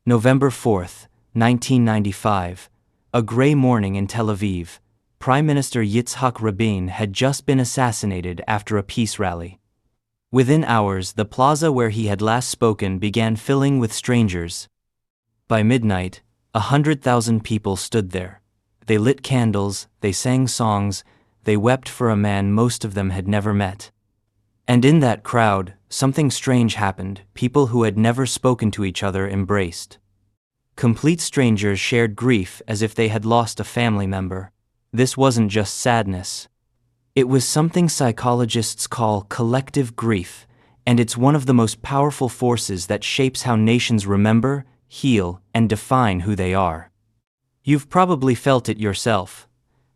November 4, 1995. A gray morning in Tel Aviv. Prime Minister Yitzhak Rabin had just been assassinated after a peace rally. Within hours, the plaza where he had last spoken began filling with strangers. By midnight, 100,000 people stood there. They lit candles, they sang songs, they wept for a man most of them had never met. And in that crowd, something strange happened. People who had never spoken to each other embraced. Complete strangers shared grief as if they had lost a family member. This wasn't just sadness. It was something psychologists call collective grief, and it's one of the most powerful forces that shapes how nations remember, heal, and define who they are. You've probably felt it yourself.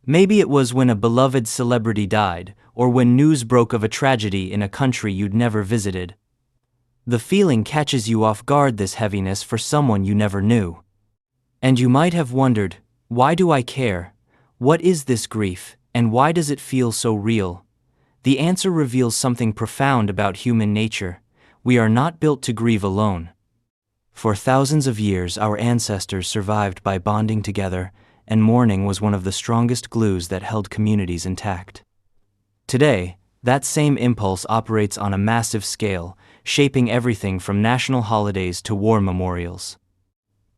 Maybe it was when a beloved celebrity died, or when news broke of a tragedy in a country you'd never visited. The feeling catches you off guard, this heaviness for someone you never knew. And you might have wondered, why do I care? What is this grief, and why does it feel so real? The answer reveals something profound about human nature. We are not built to grieve alone. For thousands of years, our ancestors survived by bonding together, and mourning was one of the strongest glues that held communities intact. Today, that same impulse operates on a massive scale, shaping everything from national holidays to war memorials.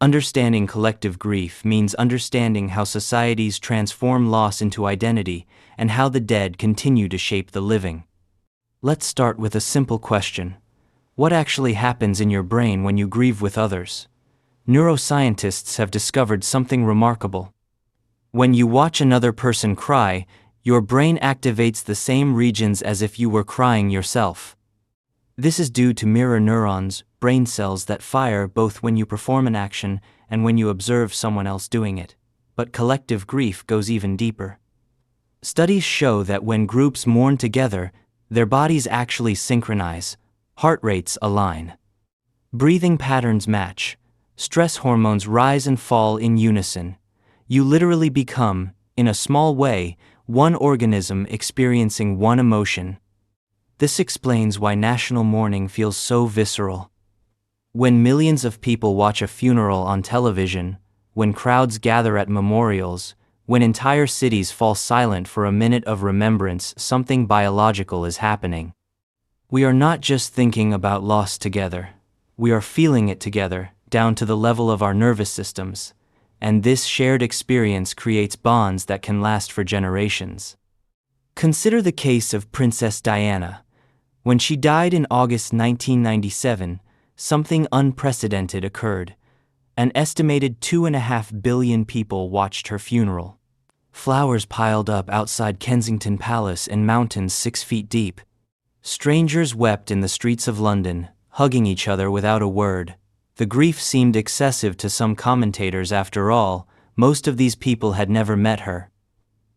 Understanding collective grief means understanding how societies transform loss into identity and how the dead continue to shape the living. Let's start with a simple question. What actually happens in your brain when you grieve with others? Neuroscientists have discovered something remarkable. When you watch another person cry, your brain activates the same regions as if you were crying yourself. This is due to mirror neurons, brain cells that fire both when you perform an action and when you observe someone else doing it. But collective grief goes even deeper. Studies show that when groups mourn together, their bodies actually synchronize, heart rates align, breathing patterns match, stress hormones rise and fall in unison. You literally become, in a small way, one organism experiencing one emotion. This explains why national mourning feels so visceral. When millions of people watch a funeral on television, when crowds gather at memorials, when entire cities fall silent for a minute of remembrance, something biological is happening. We are not just thinking about loss together. We are feeling it together, down to the level of our nervous systems. And this shared experience creates bonds that can last for generations. Consider the case of Princess Diana. When she died in August 1997, something unprecedented occurred. An estimated 2.5 billion people watched her funeral. Flowers piled up outside Kensington Palace in mountains 6 feet deep. Strangers wept in the streets of London, hugging each other without a word. The grief seemed excessive to some commentators. After all, most of these people had never met her.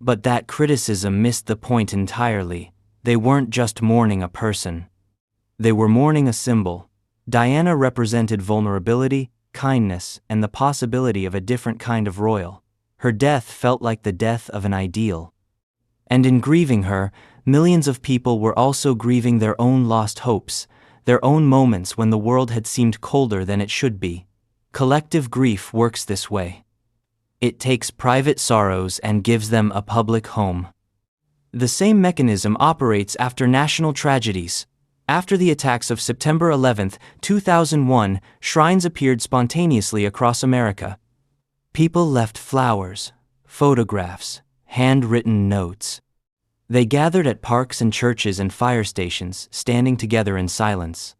But that criticism missed the point entirely. They weren't just mourning a person. They were mourning a symbol. Diana represented vulnerability, kindness, and the possibility of a different kind of royal. Her death felt like the death of an ideal. And in grieving her, millions of people were also grieving their own lost hopes, their own moments when the world had seemed colder than it should be. Collective grief works this way. It takes private sorrows and gives them a public home. The same mechanism operates after national tragedies. After the attacks of September 11, 2001, shrines appeared spontaneously across America. People left flowers, photographs, handwritten notes. They gathered at parks and churches and fire stations, standing together in silence.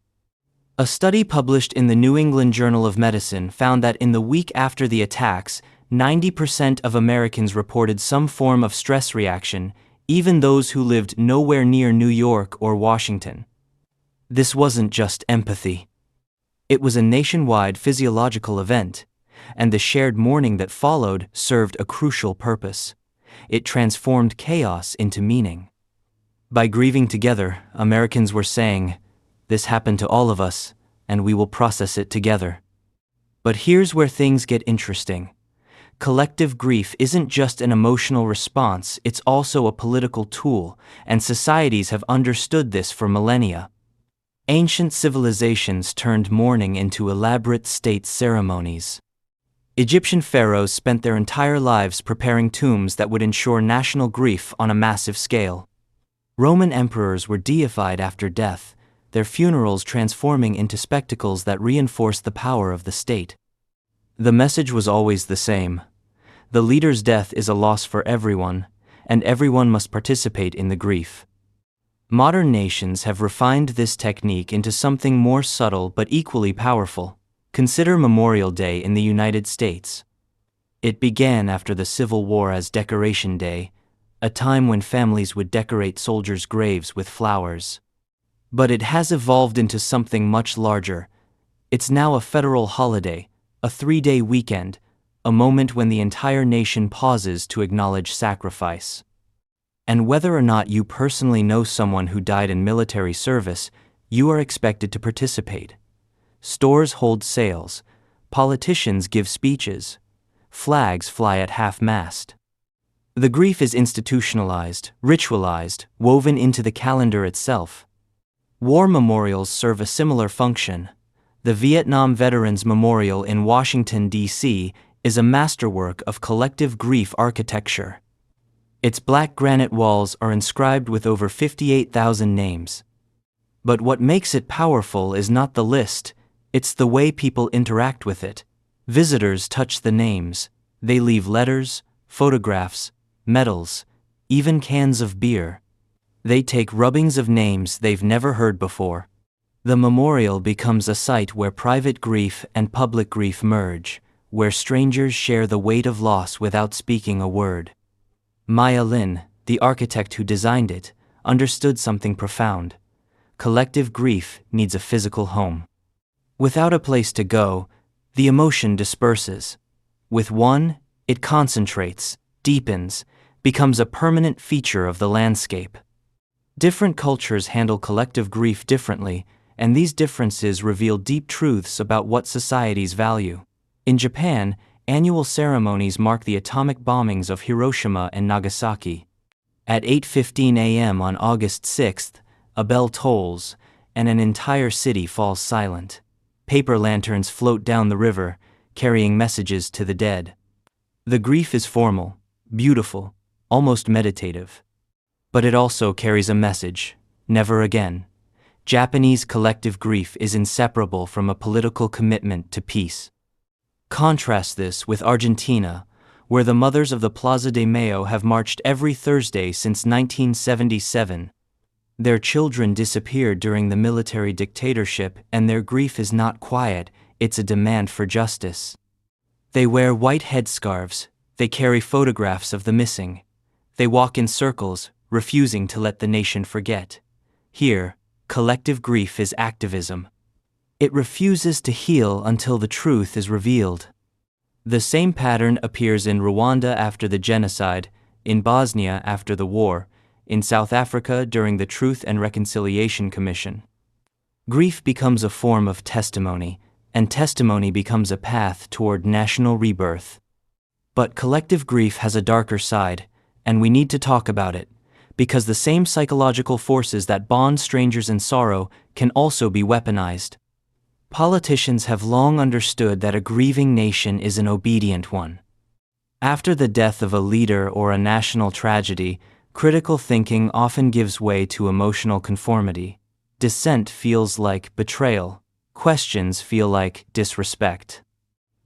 A study published in the New England Journal of Medicine found that in the week after the attacks, 90% of Americans reported some form of stress reaction, even those who lived nowhere near New York or Washington. This wasn't just empathy. It was a nationwide physiological event, and the shared mourning that followed served a crucial purpose. It transformed chaos into meaning. By grieving together, Americans were saying, "This happened to all of us, and we will process it together." But here's where things get interesting. Collective grief isn't just an emotional response, it's also a political tool, and societies have understood this for millennia. Ancient civilizations turned mourning into elaborate state ceremonies. Egyptian pharaohs spent their entire lives preparing tombs that would ensure national grief on a massive scale. Roman emperors were deified after death, their funerals transforming into spectacles that reinforced the power of the state. The message was always the same: the leader's death is a loss for everyone, and everyone must participate in the grief. Modern nations have refined this technique into something more subtle but equally powerful. Consider Memorial Day in the United States. It began after the Civil War as Decoration Day, a time when families would decorate soldiers' graves with flowers. But it has evolved into something much larger. It's now a federal holiday, a 3-day weekend, a moment when the entire nation pauses to acknowledge sacrifice. And whether or not you personally know someone who died in military service, you are expected to participate. Stores hold sales, politicians give speeches, flags fly at half-mast. The grief is institutionalized, ritualized, woven into the calendar itself. War memorials serve a similar function. The Vietnam Veterans Memorial in Washington, D.C., is a masterwork of collective grief architecture. Its black granite walls are inscribed with over 58,000 names. But what makes it powerful is not the list, it's the way people interact with it. Visitors touch the names. They leave letters, photographs, medals, even cans of beer. They take rubbings of names they've never heard before. The memorial becomes a site where private grief and public grief merge, where strangers share the weight of loss without speaking a word. Mayo, the architect who designed it, understood something profound. Collective grief needs a physical home. Without a place to go, the emotion disperses. With one, it concentrates, deepens, becomes a permanent feature of the landscape. Different cultures handle collective grief differently, and these differences reveal deep truths about what societies value. In Japan, annual ceremonies mark the atomic bombings of Hiroshima and Nagasaki. At 8:15 a.m. on August 6th, a bell tolls, and an entire city falls silent. Paper lanterns float down the river, carrying messages to the dead. The grief is formal, beautiful, almost meditative. But it also carries a message: never again. Japanese collective grief is inseparable from a political commitment to peace. Contrast this with Argentina, where the mothers of the Plaza de Mayo have marched every Thursday since 1977. Their children disappeared during the military dictatorship, and their grief is not quiet, it's a demand for justice. They wear white headscarves, they carry photographs of the missing. They walk in circles, refusing to let the nation forget. Here, collective grief is activism. It refuses to heal until the truth is revealed. The same pattern appears in Rwanda after the genocide, in Bosnia after the war, in South Africa during the Truth and Reconciliation Commission. Grief becomes a form of testimony, and testimony becomes a path toward national rebirth. But collective grief has a darker side, and we need to talk about it, because the same psychological forces that bond strangers in sorrow can also be weaponized. Politicians have long understood that a grieving nation is an obedient one. After the death of a leader or a national tragedy, critical thinking often gives way to emotional conformity. Dissent feels like betrayal. Questions feel like disrespect.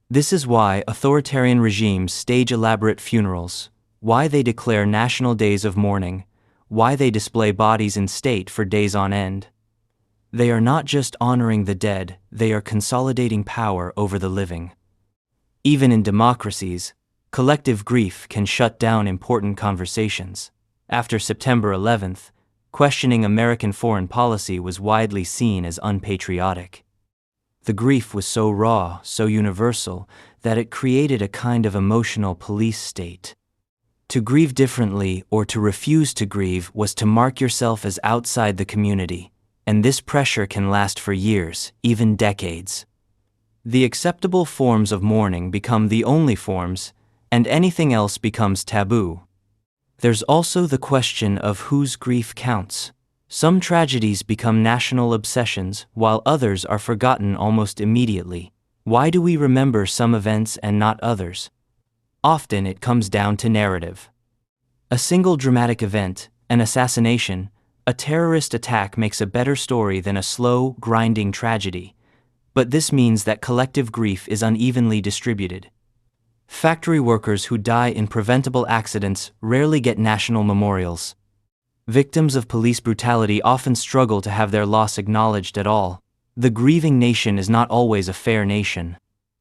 This is why authoritarian regimes stage elaborate funerals, why they declare national days of mourning, why they display bodies in state for days on end. They are not just honoring the dead, they are consolidating power over the living. Even in democracies, collective grief can shut down important conversations. After September 11th, questioning American foreign policy was widely seen as unpatriotic. The grief was so raw, so universal, that it created a kind of emotional police state. To grieve differently or to refuse to grieve was to mark yourself as outside the community, and this pressure can last for years, even decades. The acceptable forms of mourning become the only forms, and anything else becomes taboo. There's also the question of whose grief counts. Some tragedies become national obsessions, while others are forgotten almost immediately. Why do we remember some events and not others? Often it comes down to narrative. A single dramatic event, an assassination, a terrorist attack makes a better story than a slow, grinding tragedy. But this means that collective grief is unevenly distributed. Factory workers who die in preventable accidents rarely get national memorials. Victims of police brutality often struggle to have their loss acknowledged at all. The grieving nation is not always a fair nation.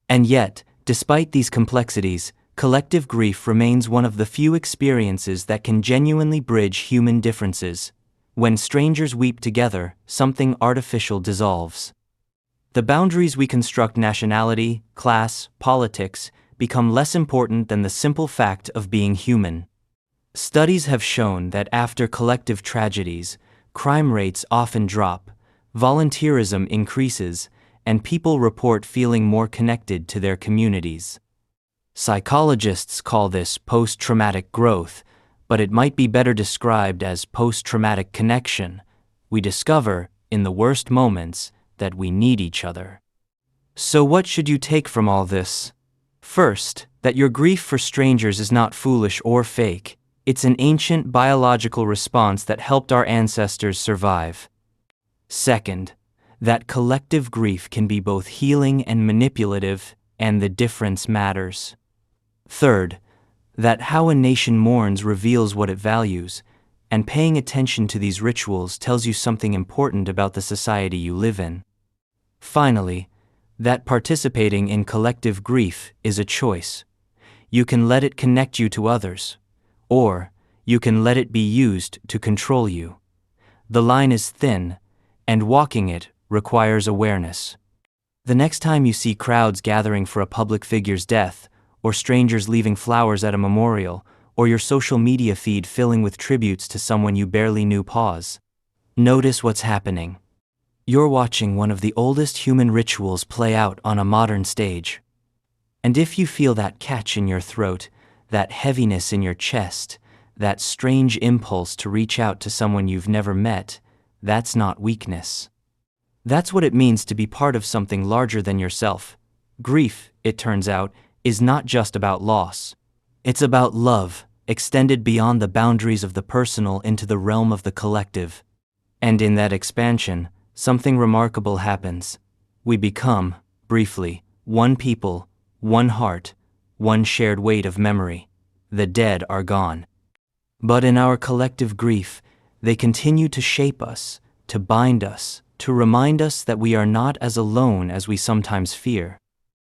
And yet, despite these complexities, collective grief remains one of the few experiences that can genuinely bridge human differences. When strangers weep together, something artificial dissolves. The boundaries we construct, nationality, class, politics, become less important than the simple fact of being human. Studies have shown that after collective tragedies, crime rates often drop, volunteerism increases, and people report feeling more connected to their communities. Psychologists call this post-traumatic growth, but it might be better described as post-traumatic connection. We discover, in the worst moments, that we need each other. So what should you take from all this? First, that your grief for strangers is not foolish or fake. It's an ancient biological response that helped our ancestors survive. Second, that collective grief can be both healing and manipulative, and the difference matters. Third, that how a nation mourns reveals what it values, and paying attention to these rituals tells you something important about the society you live in. Finally, that participating in collective grief is a choice. You can let it connect you to others, or you can let it be used to control you. The line is thin, and walking it requires awareness. The next time you see crowds gathering for a public figure's death, or strangers leaving flowers at a memorial, or your social media feed filling with tributes to someone you barely knew, pause. Notice what's happening. You're watching one of the oldest human rituals play out on a modern stage. And if you feel that catch in your throat, that heaviness in your chest, that strange impulse to reach out to someone you've never met, that's not weakness. That's what it means to be part of something larger than yourself. Grief, it turns out, is not just about loss. It's about love, extended beyond the boundaries of the personal into the realm of the collective. And in that expansion, something remarkable happens. We become, briefly, one people, one heart, one shared weight of memory. The dead are gone. But in our collective grief, they continue to shape us, to bind us, to remind us that we are not as alone as we sometimes fear.